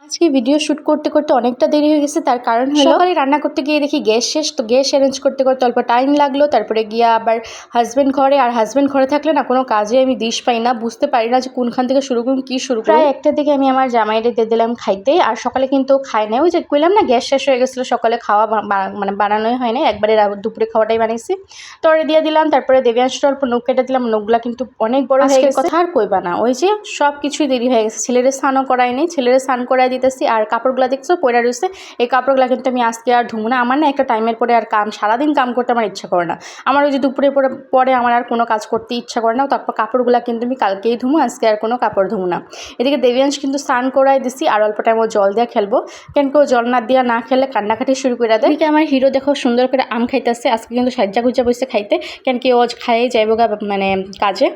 আজকে video shoot করতে করতে অনেকটা দেরি হয়ে গেছে। তার কারণ হলো সকালে রান্না করতে গিয়ে দেখি গ্যাস শেষ, তো গ্যাস অ্যারেঞ্জ করতে করতে অল্প টাইম লাগলো। তারপরে গিয়ে আবার হাজব্যান্ড ঘরে, আর হাজব্যান্ড ঘরে থাকলে না কোনো কাজে আমি দিশ পাই না, বুঝতে পারি না যে কোনখান থেকে শুরু করুন কী শুরু করুন। প্রায় একটার দিকে আমি আমার জামাইরে দিয়ে দিলাম খাইতে, আর সকালে কিন্তু খাই নাই, ওই যে কইলাম না গ্যাস শেষ হয়ে গেছিলো, সকালে খাওয়া মানে বানানোই হয় না, একবারে দুপুরে খাওয়াটাই বানাইছি। তো ওরে দিয়ে দিলাম, তারপরে দেবিয়াংশটা অল্প নখ কেটে দিলাম, নখগুলা কিন্তু অনেক বড় হয়ে গেছে। কথা আর কইবা না, ওই যে সব কিছুই দেরি হয়ে গেছে। ছেলেরে স্নানও করাই নেই, ছেলেরে স্নান করাই দিতেছি, আর কাপড়গুলো দেখছো পরে রয়েছে, এই কাপড়গুলো কিন্তু আমি আজকে আর ধুবো না। আমার না একটা টাইমের পরে আর সারাদিন কাম করতে আমার ইচ্ছা করে না। আমার ওই যে দুপুরে পরে আমার আর কোনো কাজ করতে ইচ্ছা করে না। তারপর কাপড়গুলো কিন্তু আমি কালকেই ধুবো, আজকে আর কোনো কাপড় ধুবো না। এদিকে দেবিয়াংশ কিন্তু স্নান করাই দিছি, আর অল্প টাইম ও জল দিয়ে খেলবো, কেন কেউ জল না দিয়া না খেলে কান্নাকাটি শুরু করে দেয়। এদিকে আমার হিরো দেখো সুন্দর করে আম খাইতেছে, আজকে কিন্তু সাজ্জা গুজ্জা বসে খাইতে, কেন কি ও খাইয়ে যাইব মানে কাজে।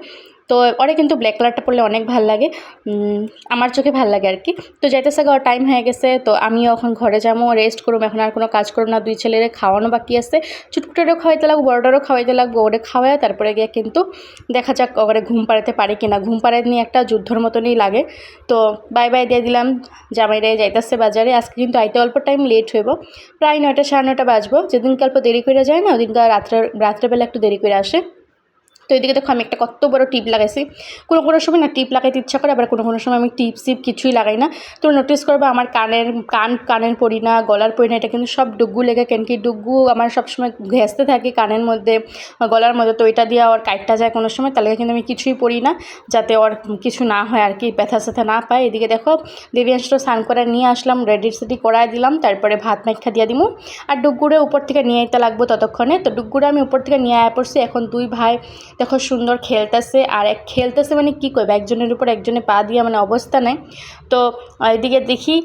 তো ওরে কিন্তু ব্ল্যাক কালারটা পরলে অনেক ভাল লাগে, আমার চোখে ভাল লাগে আর কি। তো যাইতেছে গা, টাইম হয়ে গেছে, তো আমিও এখন ঘরে যাবো, রেস্ট করবো, এখন আর কোনো কাজ করবো না। দুই ছেলেরে খাওয়ানো বাকি আছে, ছোটকুটারও খাওয়াইতে লাগবো, বড়টারও খাওয়াইতে লাগবো। ওরে খাওয়ায় তারপরে গিয়ে কিন্তু দেখা যাক ওরে ঘুম পাড়াতে পারি কিনা। ঘুম পাড়াই নিয়ে একটা যুদ্ধর মতনই লাগে। তো বাই বাই দিয়ে দিলাম, জামাইরে যাইতেছে বাজারে। আজকে কিন্তু আইতে অল্প টাইম লেট হইব, প্রায় 9টা সাড়ে 9টা বাজবো। যেদিনকে অল্প দেরি করে যায় না, ওদিনকার রাত্রেবেলা একটু দেরি করে আসে। তো এদিকে দেখো আমি একটা কত বড় টিপ লাগাইছি। কোনো সময় না টিপ লাগাইতে ইচ্ছা করে, আবার কোনো সময় আমি টিপ সিপ কিছুই লাগাই না। তো নোটিস করবো আমার কানের পরি না, গলার পরি না, এটা কিন্তু সব ডুগ্গু লেগে, কেন কি ডুগ্গু আমার সবসময় ঘেঁচতে থাকে কানের মধ্যে, গলার মধ্যে। তো এটা দিয়ে ওর কাটটা যায় কোনো সময়, তাহলে কিন্তু আমি কিছুই পরি না, যাতে ওর কিছু না হয় আর কি, ব্যথা স্যাথা না পায়। এদিকে দেখো দেবিয়াংশটা স্নান করে নিয়ে আসলাম, রেডি সেডি করাই দিলাম, তারপরে ভাত মাইখা দিয়ে দিমু। আর ডুগ্গুরে উপর থেকে নিয়ে আইতে লাগবো ততক্ষণে। তো ডুগ্গুরে আমি উপর থেকে নিয়ে আয়া পড়ছি। এখন দুই ভাই দেখো সুন্দর খেলতেছে, আর খেলতেছে মানে কী করবে, একজনের উপর একজনে পা দিয়ে মানে অবস্থা নেই। তো এদিকে দেখি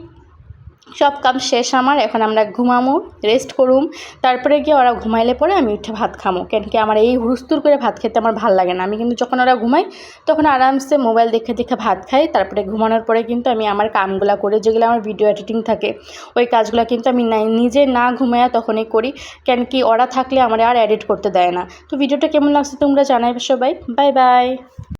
সব কাম শেষ আমার, এখন আমরা ঘুমামো, রেস্ট করুম। তারপরে গিয়ে ওরা ঘুমাইলে পরে আমি উঠে ভাত খামো, কেন কি আমার এই হুড়স্থুর করে ভাত খেতে আমার ভালো লাগে না। আমি কিন্তু যখন ওরা ঘুমাই তখন আরামসে মোবাইল দেখে দেখে ভাত খাই। তারপরে ঘুমানোর পরে কিন্তু আমি আমার কামগুলো করি, যেগুলো আমার ভিডিও এডিটিং থাকে, ওই কাজগুলো কিন্তু আমি নিজে না ঘুমায়া তখনই করি, কেন কি ওরা থাকলে আমার আর এডিট করতে দেয় না। তো ভিডিওটা কেমন লাগছে তোমরা জানাইবে সবাই। Bye bye.